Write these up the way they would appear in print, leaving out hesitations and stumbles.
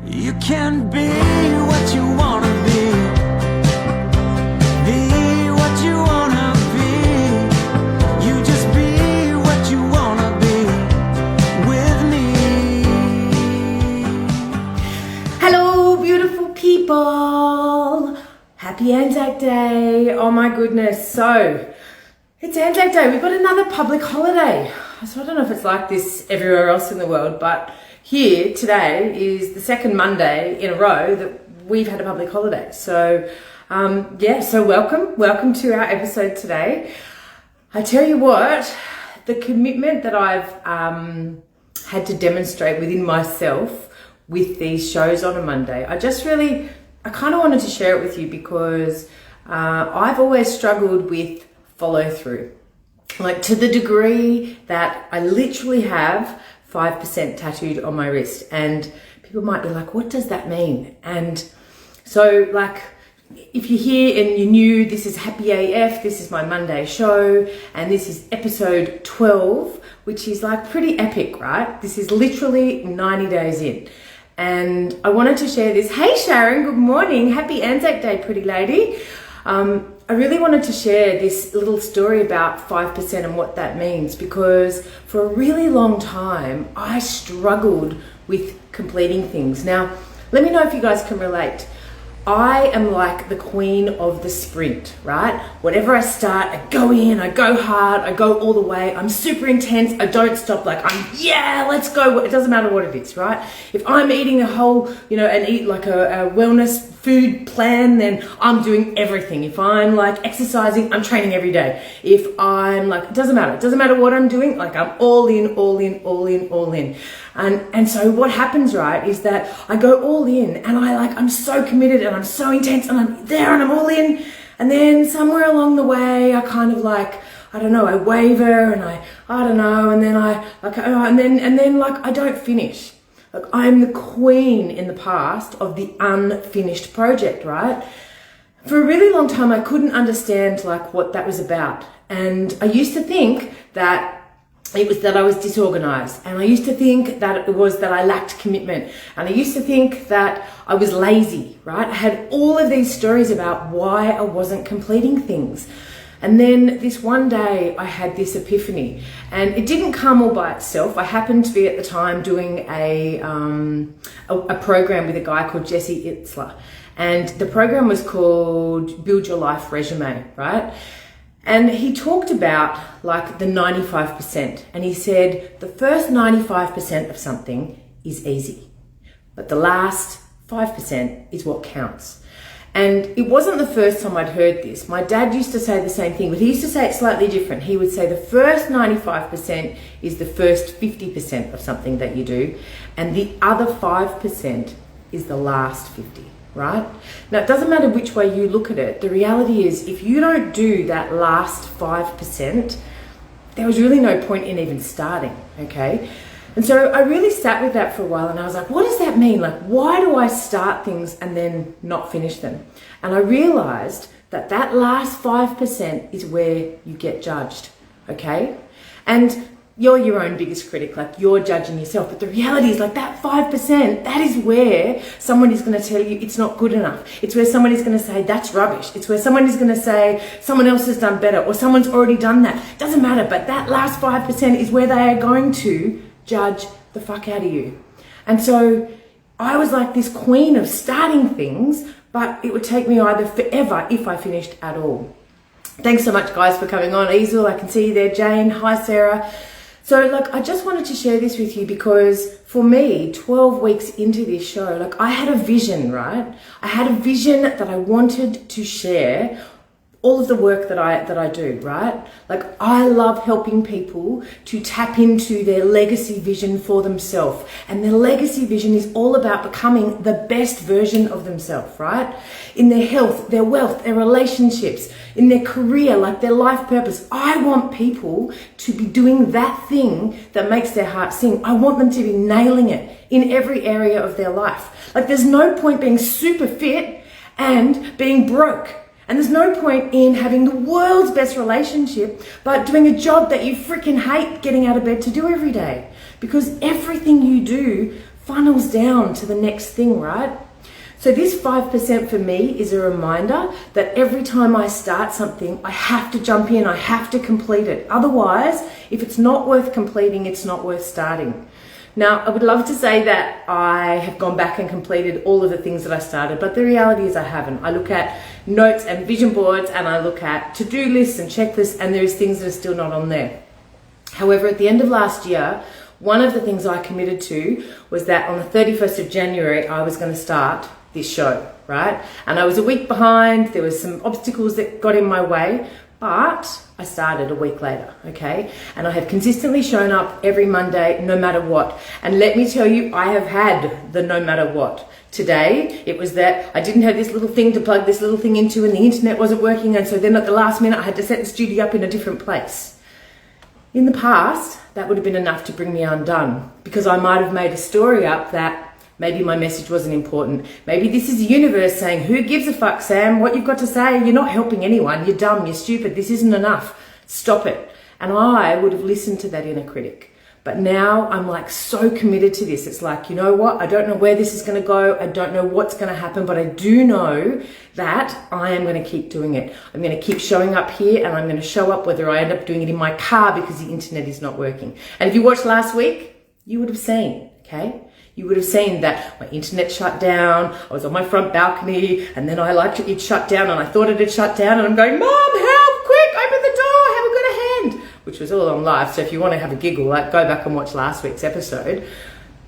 You can be what you wanna be. Be what you wanna be. You just be what you wanna be with me. Hello, beautiful people. Happy Anzac Day. Oh my goodness. So, it's Anzac Day. We've got another public holiday. So I don't know if it's like this everywhere else in the world, but here today is the second Monday in a row that we've had a public holiday. So so welcome to our episode today. I tell you what, the commitment that I've had to demonstrate within myself with these shows on a Monday, I kind of wanted to share it with you because I've always struggled with follow through. Like to the degree that I literally have 5% tattooed on my wrist, and people might be like, what does that mean? And so like, if you're here and you're new, this is Happy AF, this is my Monday show, and this is episode 12, which is like pretty epic, right? This is literally 90 days in. And I wanted to share this. Hey Sharon, good morning. Happy Anzac Day, pretty lady. I really wanted to share this little story about 5% and what that means, because for a really long time, I struggled with completing things. Now, let me know if you guys can relate. I am like the queen of the sprint, right? Whatever I start, I go in, I go hard, I go all the way. I'm super intense. I don't stop. Like let's go. It doesn't matter what it is, right? If I'm eating a whole, and eat like a wellness food plan, then I'm doing everything. If I'm like exercising, I'm training every day. If I'm like, it doesn't matter. It doesn't matter what I'm doing. Like I'm all in, all in, all in, all in. And so what happens, right, is that I go all in and I'm so committed and I'm so intense and I'm there and I'm all in. And then somewhere along the way, I kind of like, I don't know, I waver and I don't know. And then I don't finish. Like I'm the queen in the past of the unfinished project, right? For a really long time, I couldn't understand like what that was about. And I used to think that it was that I was disorganized, and I used to think that it was that I lacked commitment, and I used to think that I was lazy, right? I had all of these stories about why I wasn't completing things. And then this one day I had this epiphany, and it didn't come all by itself. I happened to be at the time doing a program with a guy called Jesse Itzler, and the program was called Build Your Life Resume, right? And he talked about like the 95%, and he said the first 95% of something is easy, but the last 5% is what counts. And it wasn't the first time I'd heard this. My dad used to say the same thing, but he used to say it slightly different. He would say the first 95% is the first 50% of something that you do, and the other 5% is the last 50%. Right? Now, it doesn't matter which way you look at it. The reality is, if you don't do that last 5%, there was really no point in even starting, okay? And so I really sat with that for a while, and I was like, what does that mean? Like, why do I start things and then not finish them? And I realized that that last 5% is where you get judged, okay? And you're your own biggest critic, like you're judging yourself. But the reality is like that 5%, that is where someone is going to tell you it's not good enough. It's where someone is going to say that's rubbish. It's where someone is going to say someone else has done better or someone's already done that. Doesn't matter, but that last 5% is where they are going to judge the fuck out of you. And so I was like this queen of starting things, but it would take me either forever if I finished at all. Thanks so much guys for coming on. Easel, I can see you there. Jane, hi Sarah. So I just wanted to share this with you because for me, 12 weeks into this show, I had a vision, right? I had a vision that I wanted to share all of the work that I do, right? I love helping people to tap into their legacy vision for themselves. And their legacy vision is all about becoming the best version of themselves, right? In their health, their wealth, their relationships, in their career, their life purpose. I want people to be doing that thing that makes their heart sing. I want them to be nailing it in every area of their life. There's no point being super fit and being broke. And there's no point in having the world's best relationship, but doing a job that you freaking hate getting out of bed to do every day. Because everything you do funnels down to the next thing, right? So this 5% for me is a reminder that every time I start something, I have to jump in, I have to complete it. Otherwise, if it's not worth completing, it's not worth starting. Now, I would love to say that I have gone back and completed all of the things that I started, but the reality is I haven't. I look at notes and vision boards, and I look at to-do lists and checklists, and there's things that are still not on there. However, at the end of last year, one of the things I committed to was that on the 31st of January, I was going to start this show, right? And I was a week behind. There was some obstacles that got in my way, but I started a week later, okay? And I have consistently shown up every Monday, no matter what. And let me tell you, I have had the no matter what. Today, it was that I didn't have this little thing to plug this little thing into, and the internet wasn't working, and so then at the last minute, I had to set the studio up in a different place. In the past, that would have been enough to bring me undone, because I might have made a story up that maybe my message wasn't important. Maybe this is the universe saying, who gives a fuck, Sam? What you've got to say? You're not helping anyone. You're dumb. You're stupid. This isn't enough. Stop it. And I would have listened to that inner critic. But now I'm like so committed to this. It's like, you know what? I don't know where this is going to go. I don't know what's going to happen, but I do know that I am going to keep doing it. I'm going to keep showing up here, and I'm going to show up whether I end up doing it in my car because the internet is not working. And if you watched last week, you would have seen, okay? You would have seen that my internet shut down. I was on my front balcony, and then it shut down, and I thought it had shut down, and I'm going, Mom, help, quick, open the door, I haven't got a hand, which was all on live. So if you want to have a giggle, like, go back and watch last week's episode.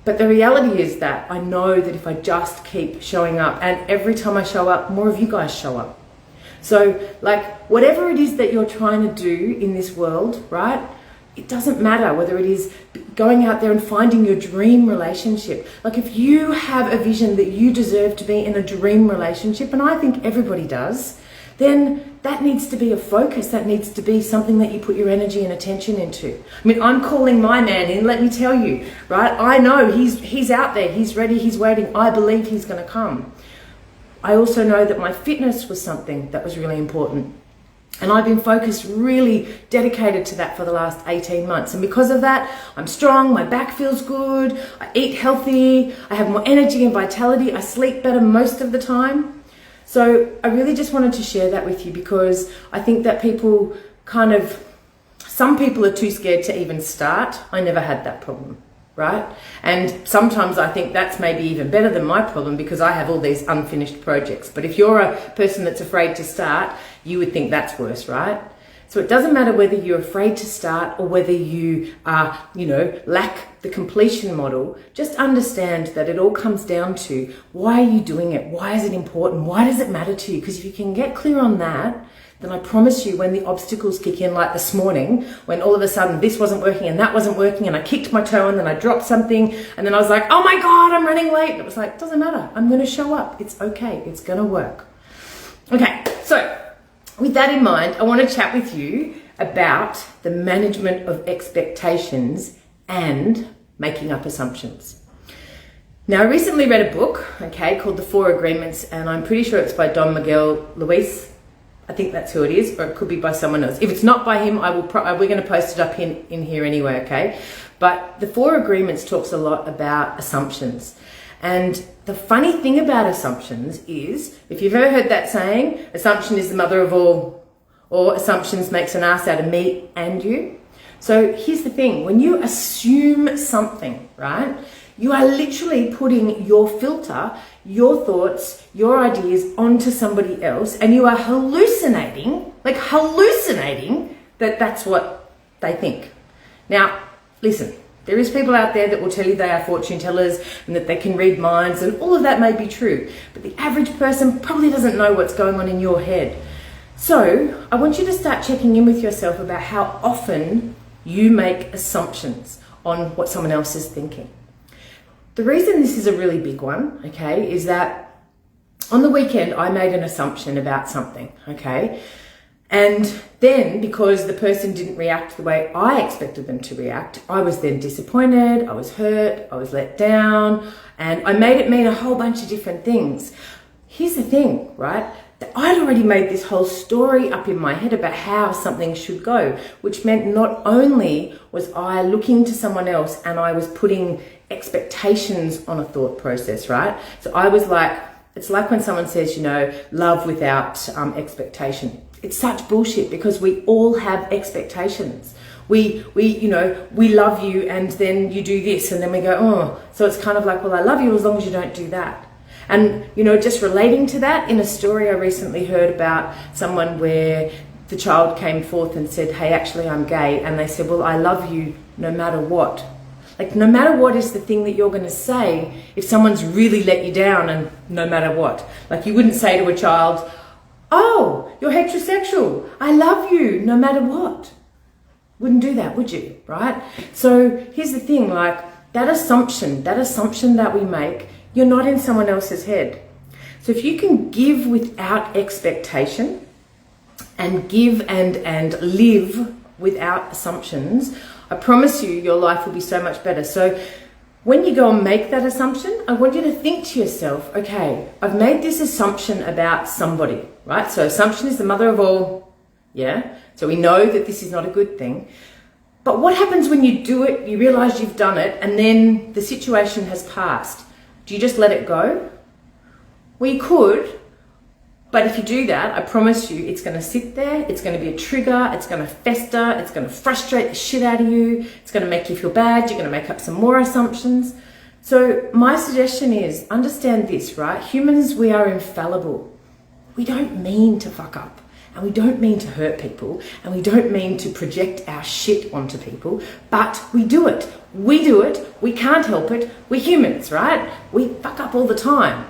But the reality is that I know that if I just keep showing up, and every time I show up, more of you guys show up. So like, whatever it is that you're trying to do in this world, right? It doesn't matter whether it is going out there and finding your dream relationship. Like, if you have a vision that you deserve to be in a dream relationship, and I think everybody does, then that needs to be a focus. That needs to be something that you put your energy and attention into. I mean, I'm calling my man in, let me tell you, right? I know he's out there, he's ready, he's waiting. I believe he's going to come. I also know that my fitness was something that was really important. And I've been focused, really dedicated to that for the last 18 months. And because of that, I'm strong, my back feels good, I eat healthy, I have more energy and vitality, I sleep better most of the time. So I really just wanted to share that with you, because I think that some people are too scared to even start. I never had that problem, right? And sometimes I think that's maybe even better than my problem, because I have all these unfinished projects. But if you're a person that's afraid to start, you would think that's worse, right? So it doesn't matter whether you're afraid to start or whether you are, lack the completion model. Just understand that it all comes down to, why are you doing it? Why is it important? Why does it matter to you? Because if you can get clear on that, then I promise you, when the obstacles kick in, like this morning, when all of a sudden this wasn't working and that wasn't working, and I kicked my toe and then I dropped something, and then I was like, oh my God, I'm running late. And it was like, doesn't matter. I'm going to show up. It's okay. It's going to work. Okay. So with that in mind, I want to chat with you about the management of expectations and making up assumptions. Now, I recently read a book, called The 4 Agreements, and I'm pretty sure it's by Don Miguel Luis. I think that's who it is, or it could be by someone else. If it's not by him, we're going to post it up in here anyway, okay? But The 4 Agreements talks a lot about assumptions. And the funny thing about assumptions is, if you've ever heard that saying, assumption is the mother of all, or assumptions makes an ass out of me and you. So here's the thing, when you assume something, right, you are literally putting your filter, your thoughts, your ideas onto somebody else, and you are hallucinating that that's what they think. Now, listen, there is people out there that will tell you they are fortune tellers and that they can read minds, and all of that may be true, but the average person probably doesn't know what's going on in your head. So I want you to start checking in with yourself about how often you make assumptions on what someone else is thinking. The reason this is a really big one, is that on the weekend I made an assumption about something, and then because the person didn't react the way I expected them to react, I was then disappointed, I was hurt, I was let down, and I made it mean a whole bunch of different things. Here's the thing, right? That I'd already made this whole story up in my head about how something should go, which meant not only was I looking to someone else and I was putting expectations on a thought process, right? So I was like, it's like when someone says, you know, love without expectation. It's such bullshit because we all have expectations. We love you and then you do this and then we go, oh, so it's kind of like, well, I love you as long as you don't do that. And, you know, just relating to that, in a story I recently heard about someone where the child came forth and said, hey, actually I'm gay. And they said, well, I love you no matter what. Like, no matter what is the thing that you're going to say if someone's really let you down, and no matter what. Like, you wouldn't say to a child, oh, you're heterosexual, I love you no matter what. Wouldn't do that, would you? Right? So here's the thing, like, that assumption that we make, you're not in someone else's head. So if you can give without expectation and give and live without assumptions, I promise you your life will be so much better. So when you go and make that assumption, I want you to think to yourself, okay, I've made this assumption about somebody, right? So assumption is the mother of all, yeah? So we know that this is not a good thing. But what happens when you do it, you realize you've done it, and then the situation has passed? Do you just let it go? Well, you could, but if you do that, I promise you it's going to sit there, it's going to be a trigger, it's going to fester, it's going to frustrate the shit out of you, it's going to make you feel bad, you're going to make up some more assumptions. So my suggestion is, understand this, right? Humans, we are infallible. We don't mean to fuck up. And we don't mean to hurt people, and we don't mean to project our shit onto people, but we do it. We do it. We can't help it. We're humans, right? We fuck up all the time.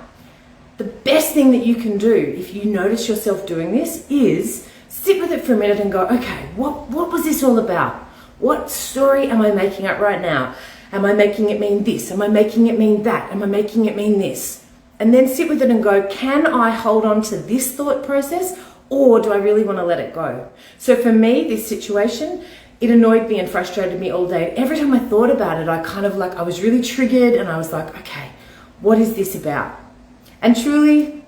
The best thing that you can do if you notice yourself doing this is sit with it for a minute and go, okay, what was this all about? What story am I making up right now? Am I making it mean this? Am I making it mean that? Am I making it mean this? And then sit with it and go, can I hold on to this thought process? Or do I really want to let it go? So for me, this situation, it annoyed me and frustrated me all day. Every time I thought about it, I was really triggered and I was like, okay, what is this about? And truly,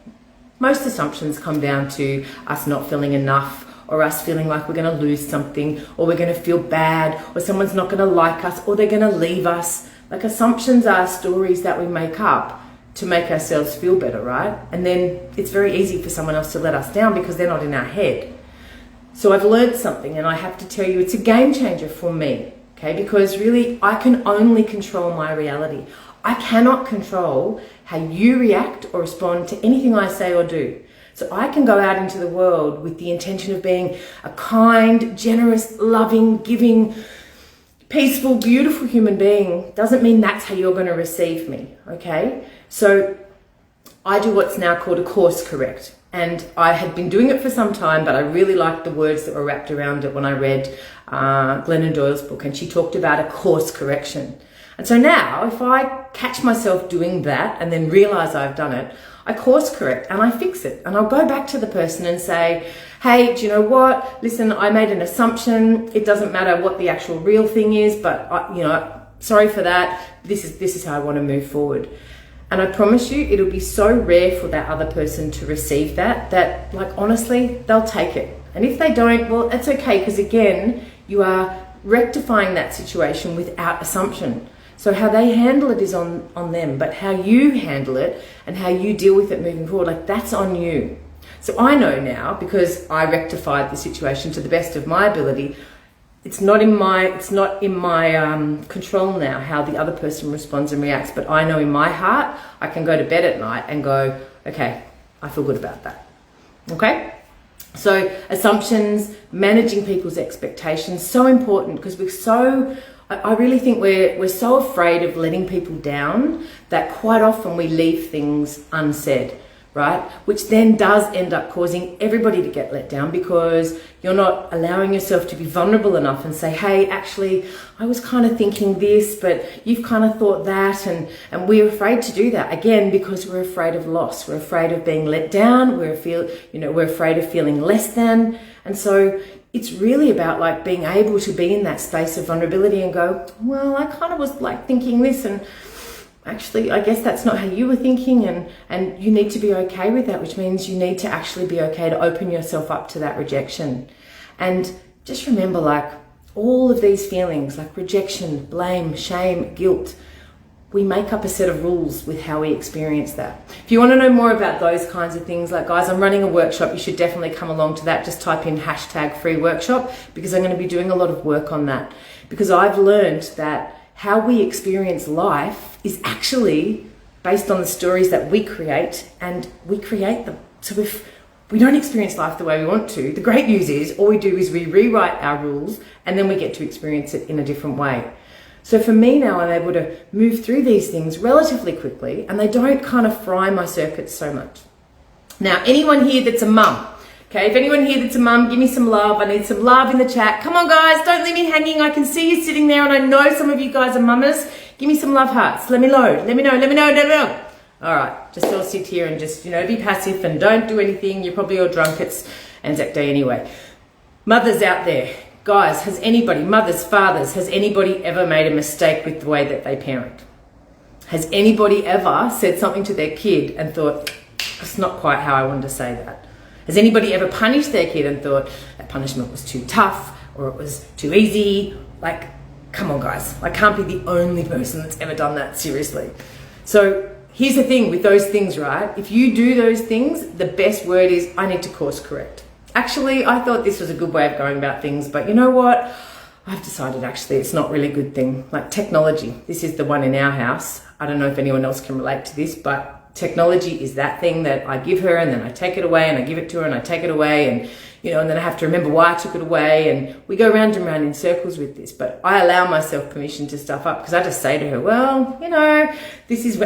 most assumptions come down to us not feeling enough, or us feeling like we're going to lose something, or we're going to feel bad, or someone's not going to like us, or they're going to leave us. Like, assumptions are stories that we make up to make ourselves feel better, right? And then it's very easy for someone else to let us down because they're not in our head. So I've learned something, and I have to tell you, it's a game changer for me, okay? Because really, I can only control my reality. I cannot control how you react or respond to anything I say or do. So I can go out into the world with the intention of being a kind, generous, loving, giving, peaceful, beautiful human being. Doesn't mean that's how you're going to receive me, okay? So I do what's now called a course correct. And I had been doing it for some time, but I really liked the words that were wrapped around it when I read Glennon Doyle's book, and she talked about a course correction. And so now, if I catch myself doing that and then realize I've done it, I course correct and I fix it. And I'll go back to the person and say, hey, do you know what? Listen, I made an assumption. It doesn't matter what the actual real thing is, but sorry for that. This is how I want to move forward. And I promise you, it'll be so rare for that other person to receive that like, honestly, they'll take it. And if they don't, well, it's okay, because again, you are rectifying that situation without assumption. So how they handle it is on them, but how you handle it and how you deal with it moving forward, like, that's on you. So I know now, because I rectified the situation to the best of my ability, it's not in my control now how the other person responds and reacts, but I know in my heart I can go to bed at night and go, okay, I feel good about that. Okay? So assumptions, managing people's expectations, so important, because I really think we're so afraid of letting people down that quite often we leave things unsaid, right? Which then does end up causing everybody to get let down, because you're not allowing yourself to be vulnerable enough and say, hey, actually, I was kind of thinking this, but you've kind of thought that. And we're afraid to do that, again, because we're afraid of loss. We're afraid of being let down. We're afraid of feeling less than. And so it's really about like being able to be in that space of vulnerability and go, well, I kind of was like thinking this, and actually, I guess that's not how you were thinking, and you need to be okay with that, which means you need to actually be okay to open yourself up to that rejection. And just remember, like, all of these feelings, like rejection, blame, shame, guilt, we make up a set of rules with how we experience that. If you want to know more about those kinds of things, like guys, I'm running a workshop. You should definitely come along to that. Just type in #free workshop, because I'm going to be doing a lot of work on that. Because I've learned that how we experience life is actually based on the stories that we create, and we create them. So if we don't experience life the way we want to, the great news is all we do is we rewrite our rules, and then we get to experience it in a different way. So for me now, I'm able to move through these things relatively quickly, and they don't kind of fry my circuits so much. Now, anyone here that's a mum, okay, if anyone here that's a mum, give me some love. I need some love in the chat. Come on, guys, don't leave me hanging. I can see you sitting there, and I know some of you guys are mamas. Give me some love hearts. Let me load. Let me know. Let me know. Let me know. All right, just all sit here and just, be passive and don't do anything. You're probably all drunk. It's Anzac Day anyway. Mothers out there, guys, mothers, fathers, has anybody ever made a mistake with the way that they parent? Has anybody ever said something to their kid and thought, that's not quite how I wanted to say that? Has anybody ever punished their kid and thought that punishment was too tough or it was too easy? Like, come on, guys. I can't be the only person that's ever done that, seriously. So here's the thing with those things, right? If you do those things, the best word is, I need to course correct. Actually, I thought this was a good way of going about things, but you know what? I've decided actually it's not really a good thing. Like technology, this is the one in our house. I don't know if anyone else can relate to this, but technology is that thing that I give her and then I take it away and I give it to her and I take it away and, and then I have to remember why I took it away, and we go round and round in circles with this. But I allow myself permission to stuff up, because I just say to her, well, this is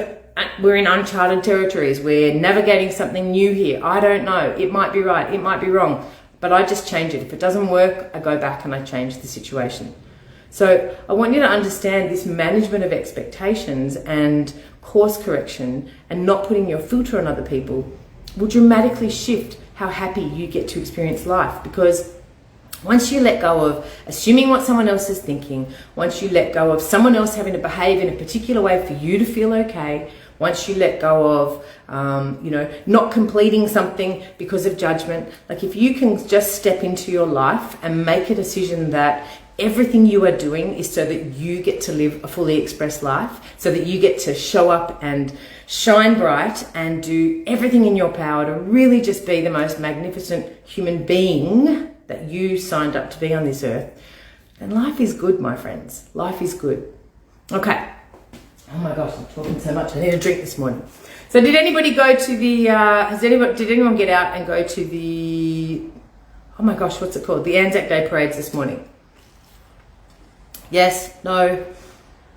we're in uncharted territories. We're navigating something new here. I don't know. It might be right. It might be wrong. But I just change it. If it doesn't work, I go back and I change the situation. So I want you to understand this management of expectations and course correction and not putting your filter on other people will dramatically shift how happy you get to experience life. Because once you let go of assuming what someone else is thinking, once you let go of someone else having to behave in a particular way for you to feel okay, once you let go of, not completing something because of judgment, like if you can just step into your life and make a decision that everything you are doing is so that you get to live a fully expressed life, so that you get to show up and shine bright and do everything in your power to really just be the most magnificent human being that you signed up to be on this earth, then life is good, my friends. Life is good. Okay. Oh my gosh, I'm talking so much. I need a drink this morning. So did anybody go to the, did anyone get out and go to the, oh my gosh, what's it called? The Anzac Day parades this morning? Yes, no.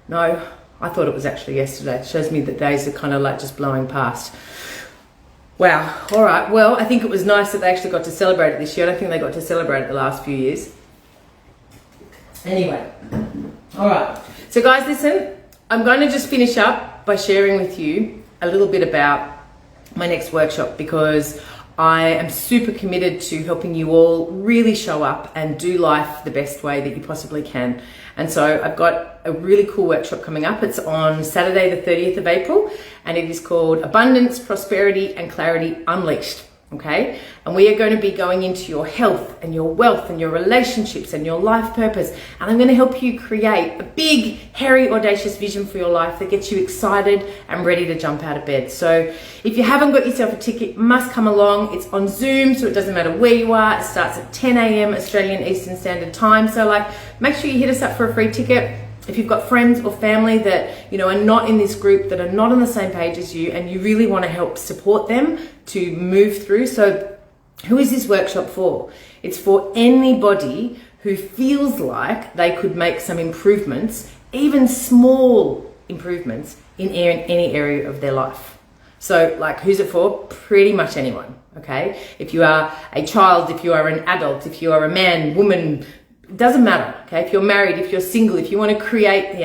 I thought it was actually yesterday. It shows me that days are kind of like just blowing past. Wow. All right. Well, I think it was nice that they actually got to celebrate it this year. I don't think they got to celebrate it the last few years. Anyway. All right. So guys, listen, I'm going to just finish up by sharing with you a little bit about my next workshop, because I am super committed to helping you all really show up and do life the best way that you possibly can. And so I've got a really cool workshop coming up. It's on Saturday, the 30th of April, and it is called Abundance, Prosperity, and Clarity Unleashed. Okay? And we are going to be going into your health and your wealth and your relationships and your life purpose. And I'm going to help you create a big, hairy, audacious vision for your life that gets you excited and ready to jump out of bed. So if you haven't got yourself a ticket, you must come along. It's on Zoom, so it doesn't matter where you are. It starts at 10 a.m. Australian Eastern Standard Time. So make sure you hit us up for a free ticket. If you've got friends or family that, are not in this group, that are not on the same page as you, and you really want to help support them to move through. So who is this workshop for? It's for anybody who feels like they could make some improvements, even small improvements in any area of their life. So who's it for? Pretty much anyone, okay? If you are a child, if you are an adult, if you are a man, woman, it doesn't matter, okay? If you're married, if you're single, if you want to create,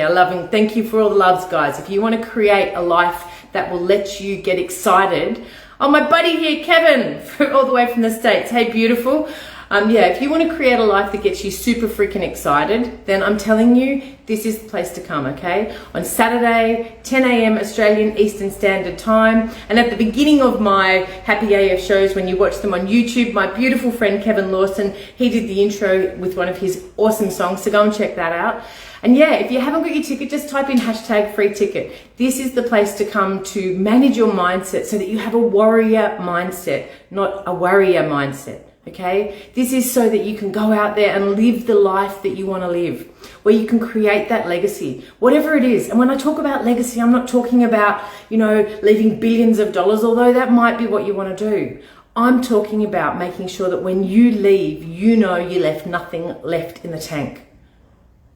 thank you for all the loves, guys. If you want to create a life that will let you get excited. Oh, my buddy here, Kevin, all the way from the States. Hey, beautiful. Yeah, if you want to create a life that gets you super freaking excited, then I'm telling you, this is the place to come, okay? On Saturday, 10 a.m. Australian Eastern Standard Time. And at the beginning of my Happy AF shows, when you watch them on YouTube, my beautiful friend Kevin Lawson, he did the intro with one of his awesome songs, so go and check that out. And yeah, if you haven't got your ticket, just type in #free ticket. This is the place to come to manage your mindset so that you have a warrior mindset, not a worrier mindset. Okay, this is so that you can go out there and live the life that you want to live, where you can create that legacy, whatever it is. And when I talk about legacy, I'm not talking about, you know, leaving billions of dollars, although that might be what you want to do. I'm talking about making sure that when you leave, you know you left nothing left in the tank.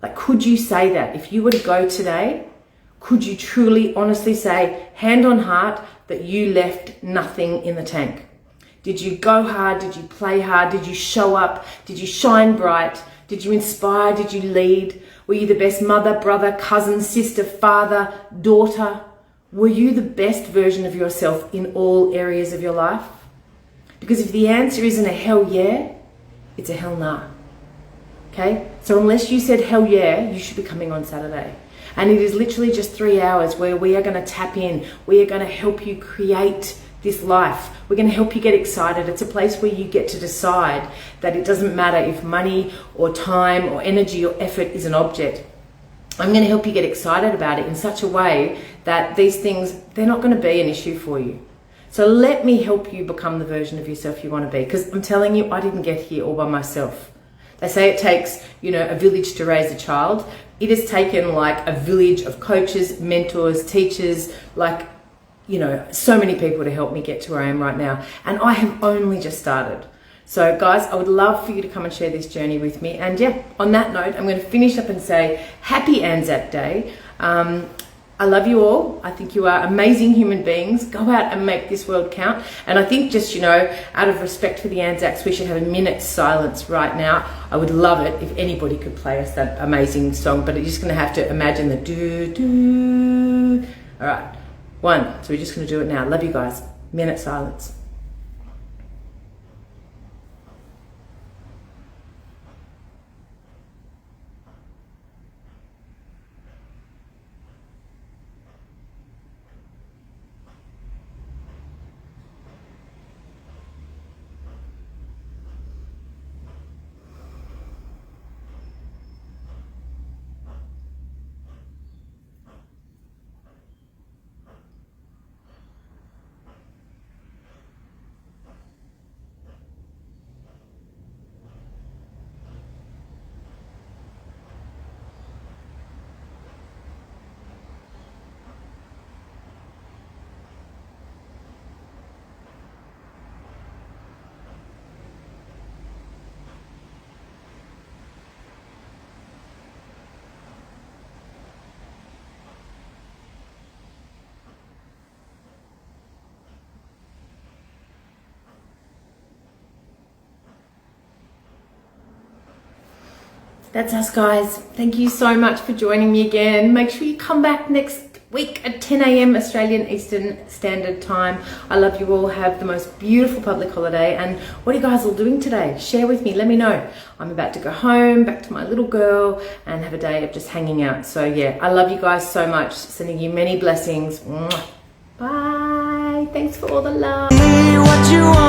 Like, could you say that? If you were to go today, could you truly, honestly say, hand on heart, that you left nothing in the tank? Did you go hard? Did you play hard? Did you show up? Did you shine bright? Did you inspire? Did you lead? Were you the best mother, brother, cousin, sister, father, daughter? Were you the best version of yourself in all areas of your life? Because if the answer isn't a hell yeah, it's a hell nah. Okay? So unless you said hell yeah, you should be coming on Saturday. And it is literally just 3 hours where we are going to tap in. We are going to help you create this life. We're going to help you get excited. It's a place where you get to decide that it doesn't matter if money or time or energy or effort is an object. I'm going to help you get excited about it in such a way that these things, they're not going to be an issue for you. So let me help you become the version of yourself you want to be. Because I'm telling you, I didn't get here all by myself. They say it takes, you know, a village to raise a child. It has taken like a village of coaches, mentors, teachers, like, you know, so many people to help me get to where I am right now. And I have only just started. So guys, I would love for you to come and share this journey with me. And yeah, on that note, I'm going to finish up and say happy Anzac Day. I love you all. I think you are amazing human beings. Go out and make this world count. And I think just, you know, out of respect for the Anzacs, we should have a minute's silence right now. I would love it if anybody could play us that amazing song, but you're just going to have to imagine the do. All right, one. So we're just going to do it now. Love you guys. Minute silence. That's us, guys. Thank you so much for joining me again. Make sure you come back next week at 10 a.m. Australian Eastern Standard Time. I love you all. Have the most beautiful public holiday. And what are you guys all doing today? Share with me. Let me know. I'm about to go home, back to my little girl, and have a day of just hanging out. So yeah, I love you guys so much. Sending you many blessings. Mwah. Bye. Thanks for all the love. What you want.